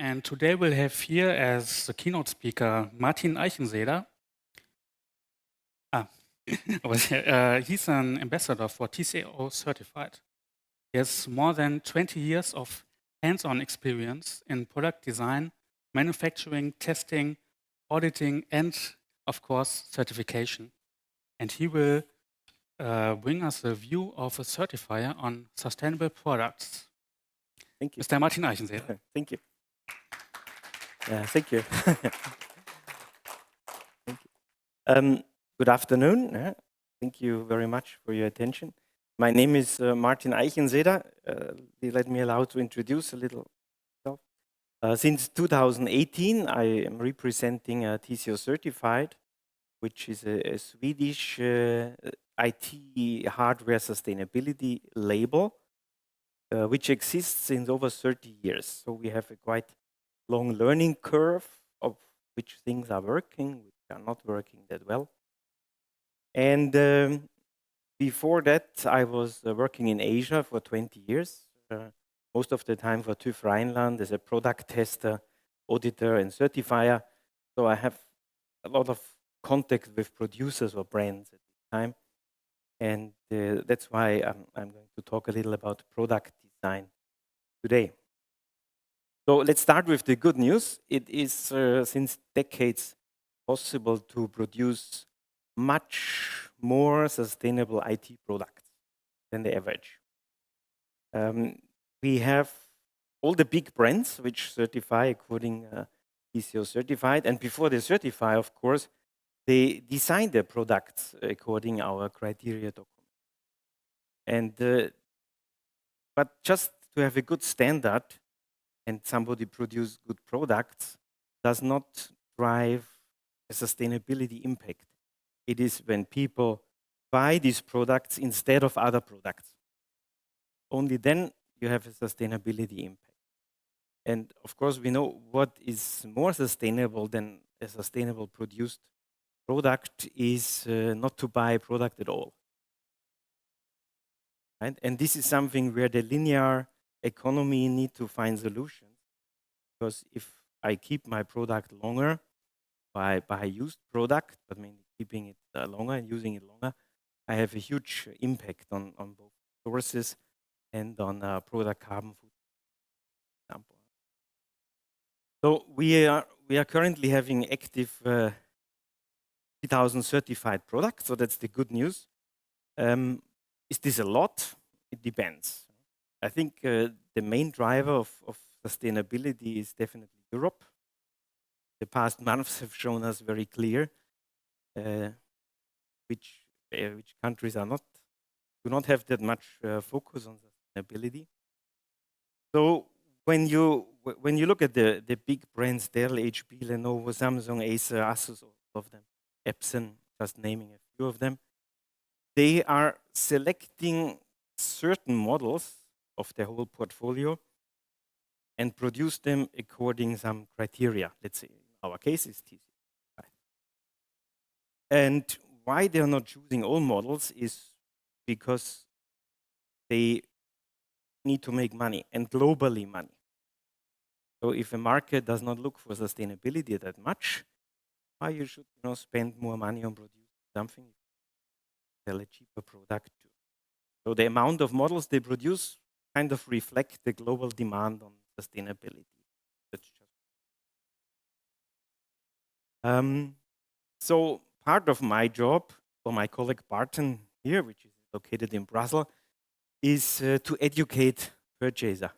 and today we'll have here as the keynote speaker Martin Eichenseder. He's an ambassador for TCO certified. He has more than 20 years of hands-on experience in product design, manufacturing, testing, auditing, and of course, certification. And he will bring us a view of a certifier on sustainable products. Thank you. Mr. Martin Eichenseder. Thank you. Thank you. Thank you. Good afternoon. Thank you very much for your attention. My name is Martin Eichenseder. Let me allow to introduce a little myself. Since 2018, I am representing TCO Certified, which is a Swedish IT hardware sustainability label, which exists since over 30 years. So we have a quite long learning curve of which things are working, which are not working that well. And before that, I was working in Asia for 20 years, most of the time for TÜV Rheinland as a product tester, auditor, and certifier. So I have a lot of contact with producers or brands at the time. And that's why I'm going to talk a little about product design today. So let's start with the good news. It is since decades possible to produce much more sustainable IT products than the average. We have all the big brands which certify according TCO certified, and before they certify, of course, they design their products according our criteria document. And but just to have a good standard and somebody produce good products does not drive a sustainability impact. It is when people buy these products instead of other products. Only then you have a sustainability impact. And of course, we know what is more sustainable than a sustainable produced product is not to buy a product at all. Right? And this is something where the linear economy need to find solutions. Because if I keep my product longer by a used product, but mainly keeping it longer and using it longer, I have a huge impact on both sources and on product carbon footprint. So we are currently having active 3,000 certified products. So that's the good news. Is this a lot? It depends. I think the main driver of sustainability is definitely Europe. The past months have shown us very clear which countries do not have that much focus on sustainability. So when you look at the big brands, Dell, HP, Lenovo, Samsung, Acer, Asus, all of them, Epson, just naming a few of them, they are selecting certain models of their whole portfolio and produce them according some criteria. Let's say in our case is TCO. And why they are not choosing all models is because they need to make money, and globally money. So if a market does not look for sustainability that much, why you should spend more money on producing something, sell a cheaper product too. So the amount of models they produce kind of reflect the global demand on sustainability. That's just so part of my job, for my colleague Barton here, which is located in Brussels, is to educate purchaser.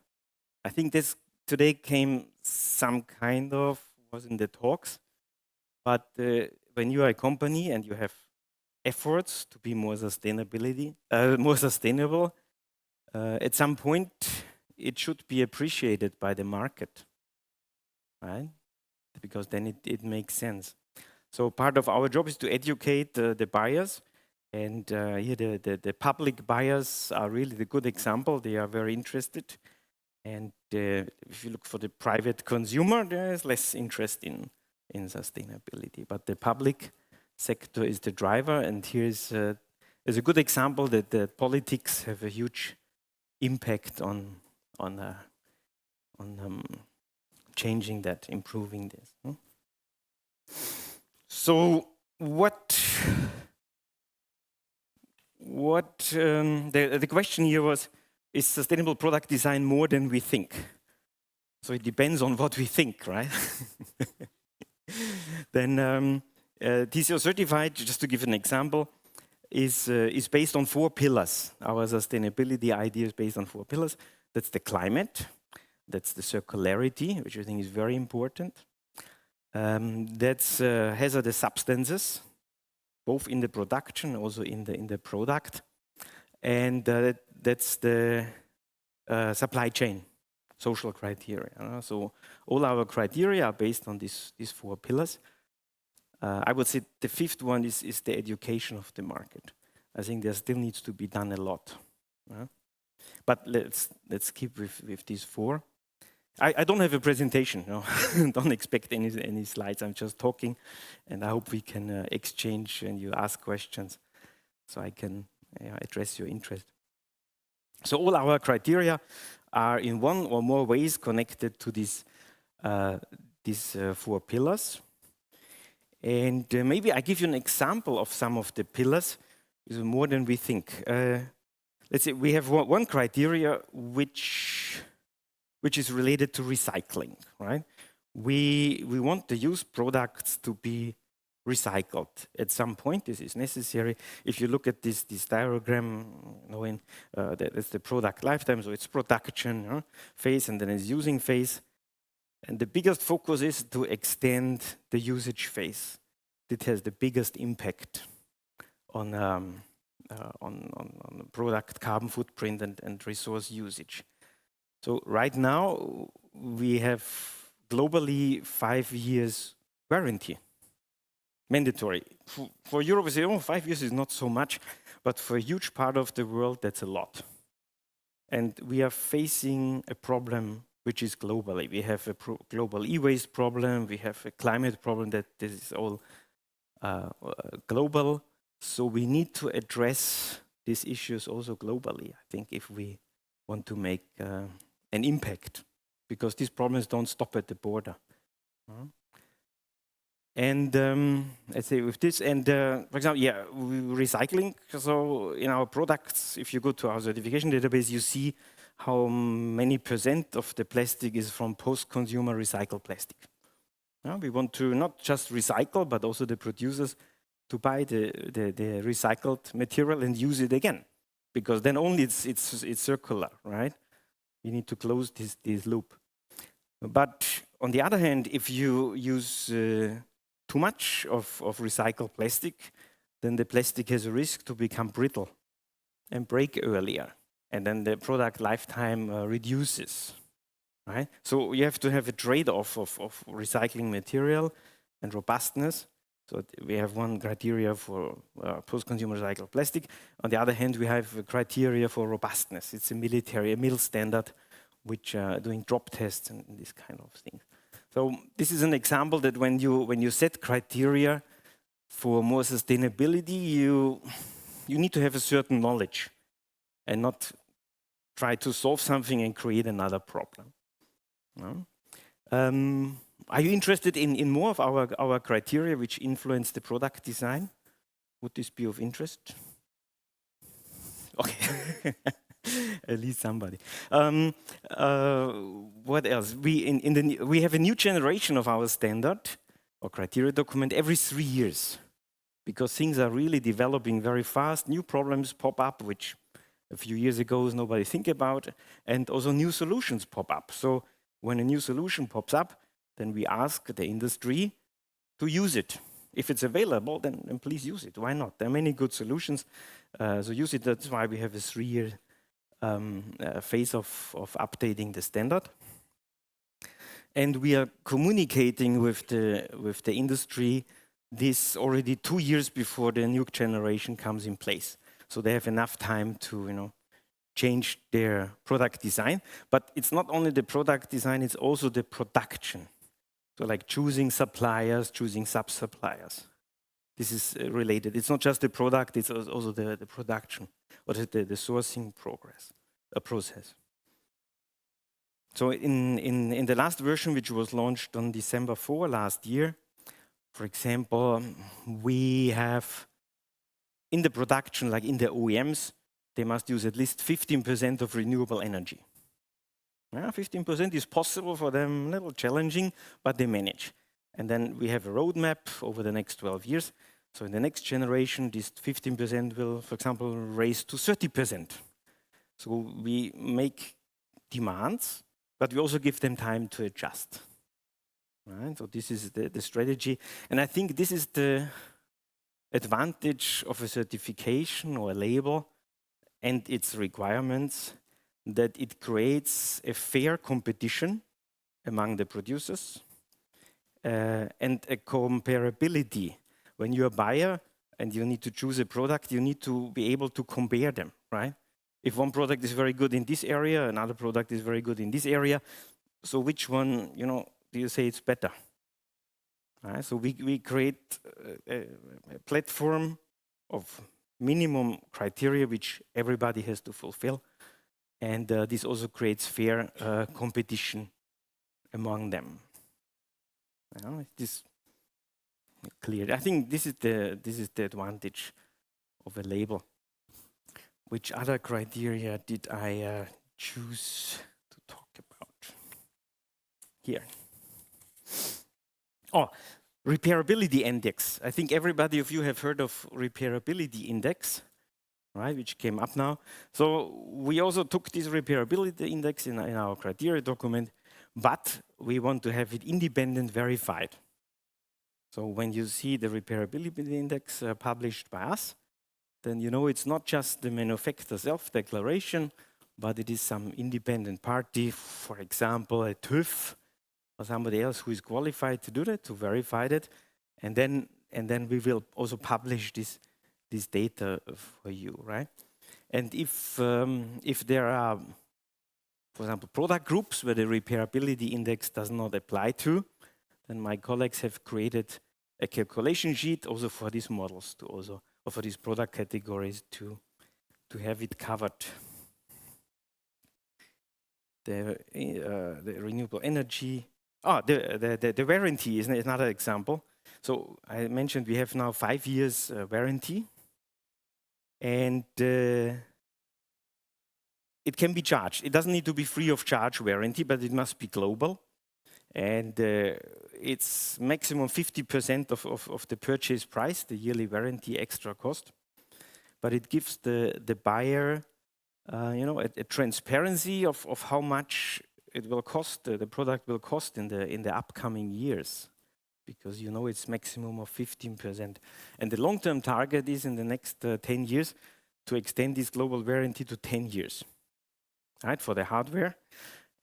I think this today came some kind of, was in the talks, but when you are a company and you have efforts to be more sustainable, at some point it should be appreciated by the market, right? Because then it makes sense. So part of our job is to educate the buyers, and here the public buyers are really the good example. They are very interested, and if you look for the private consumer, there is less interest in sustainability. But the public sector is the driver, and here is a good example that the politics have a huge impact on changing that, improving this. So the question here was, is sustainable product design more than we think? So it depends on what we think, right? Then TCO certified, just to give an example, is based on 4 pillars. Our sustainability idea is based on 4 pillars. That's the climate, that's the circularity, which I think is very important. That's hazardous substances, both in the production, also in the product. And that's the supply chain, social criteria. So all our criteria are based on these 4 pillars. I would say the 5th one is the education of the market. I think there still needs to be done a lot. But let's keep with these 4. I don't have a presentation. No. Don't expect any slides. I'm just talking, and I hope we can exchange and you ask questions, so I can address your interest. So all our criteria are in one or more ways connected to these 4 pillars. And maybe I give you an example of some of the pillars. Is more than we think. Let's say we have one criteria which is related to recycling, right? We want the used products to be recycled at some point. This is necessary. If you look at this diagram, that's the product lifetime, so it's production phase and then it's using phase. And the biggest focus is to extend the usage phase. It has the biggest impact on product carbon footprint and resource usage. So right now we have globally 5 years warranty, mandatory. For Europe, we say, 5 years is not so much, but for a huge part of the world, that's a lot. And we are facing a problem which is globally. We have a global e-waste problem, we have a climate problem, that this is all global. So we need to address these issues also globally, I think, if we want to make an impact, because these problems don't stop at the border. And let's say with this, and for example, recycling. So in our products, if you go to our certification database, you see how many % of the plastic is from post-consumer recycled plastic. We want to not just recycle, but also the producers to buy the recycled material and use it again, because then only it's circular, right? You need to close this loop. But on the other hand, if you use too much of recycled plastic, then the plastic has a risk to become brittle and break earlier, and then the product lifetime reduces, right? So you have to have a trade-off of recycling material and robustness. So we have one criteria for post-consumer recycled plastic. On the other hand, we have a criteria for robustness. It's a mil standard, which are doing drop tests and this kind of thing. So this is an example that when you set criteria for more sustainability, you need to have a certain knowledge and not try to solve something and create another problem. Are you interested in more of our criteria which influence the product design? Would this be of interest? Okay, at least somebody. What else? We have a new generation of our standard or criteria document every 3 years, because things are really developing very fast. New problems pop up, which a few years ago nobody think about, and also new solutions pop up. So when a new solution pops up, then we ask the industry to use it. If it's available, then please use it. Why not? There are many good solutions, so use it. That's why we have a 3-year phase of updating the standard. And we are communicating with the industry this already 2 years before the new generation comes in place. So they have enough time to change their product design. But it's not only the product design, it's also the production. So like choosing suppliers, choosing sub-suppliers. This is related. It's not just the product, it's also the production or the sourcing process. So in the last version, which was launched on December 4 last year, for example, we have in the production, like in the OEMs, they must use at least 15% of renewable energy. 15% is possible for them, a little challenging, but they manage. And then we have a roadmap over the next 12 years. So in the next generation, this 15% will, for example, raise to 30%. So we make demands, but we also give them time to adjust. Right? So this is the strategy. And I think this is the advantage of a certification or a label and its requirements, that it creates a fair competition among the producers and a comparability. When you're a buyer and you need to choose a product, you need to be able to compare them, right? If one product is very good in this area, another product is very good in this area, so which one, do you say it's better? Right? So we create a platform of minimum criteria which everybody has to fulfill. And this also creates fair competition among them. This clear. I think this is the advantage of a label. Which other criteria did I choose to talk about? Here. Oh, repairability index. I think everybody of you have heard of repairability index, right? Which came up now. So we also took this repairability index in our criteria document, but we want to have it independent verified. So when you see the repairability index published by us, then you know it's not just the manufacturer self-declaration, but it is some independent party, for example, a TÜV or somebody else who is qualified to do that, to verify that, and then we will also publish this data for you, right? And if there are, for example, product groups where the repairability index does not apply to, then my colleagues have created a calculation sheet also for these models to also, or for these product categories to have it covered. The renewable energy, the warranty is another example. So I mentioned we have now 5 years warranty, and it can be charged. It doesn't need to be free of charge warranty, but it must be global. And it's maximum 50% of the purchase price, the yearly warranty extra cost. But it gives the buyer, a transparency of how much it will cost, the product will cost in the upcoming years, because it's maximum of 15%. And the long-term target is in the next 10 years to extend this global warranty to 10 years, right, for the hardware.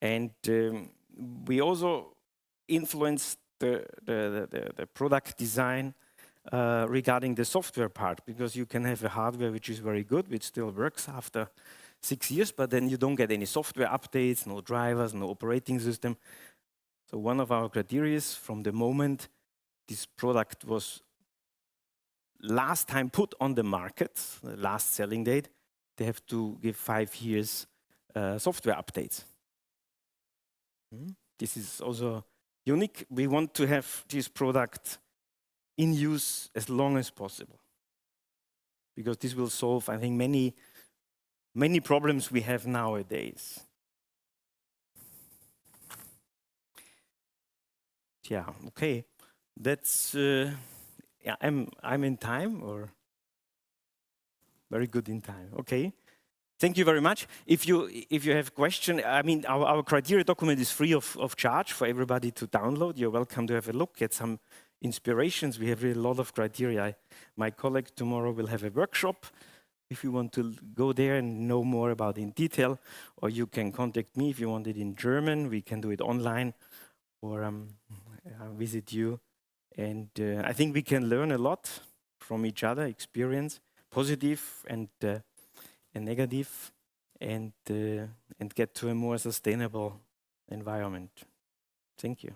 And we also influence the product design regarding the software part, because you can have a hardware which is very good, which still works after 6 years, but then you don't get any software updates, no drivers, no operating system. So one of our criteria is from the moment this product was last time put on the market, the last selling date, they have to give 5 years software updates. This is also unique. We want to have this product in use as long as possible, because this will solve, I think, many problems we have nowadays. Yeah, okay. That's I'm in time, or very good in time. Okay. Thank you very much. If you have questions, I mean, our criteria document is free of charge for everybody to download. You're welcome to have a look, get some inspirations. We have really a lot of criteria. My colleague tomorrow will have a workshop. If you want to go there and know more about it in detail, or you can contact me if you want it in German. We can do it online, or visit you. And I think we can learn a lot from each other, experience, positive and negative, and get to a more sustainable environment. Thank you.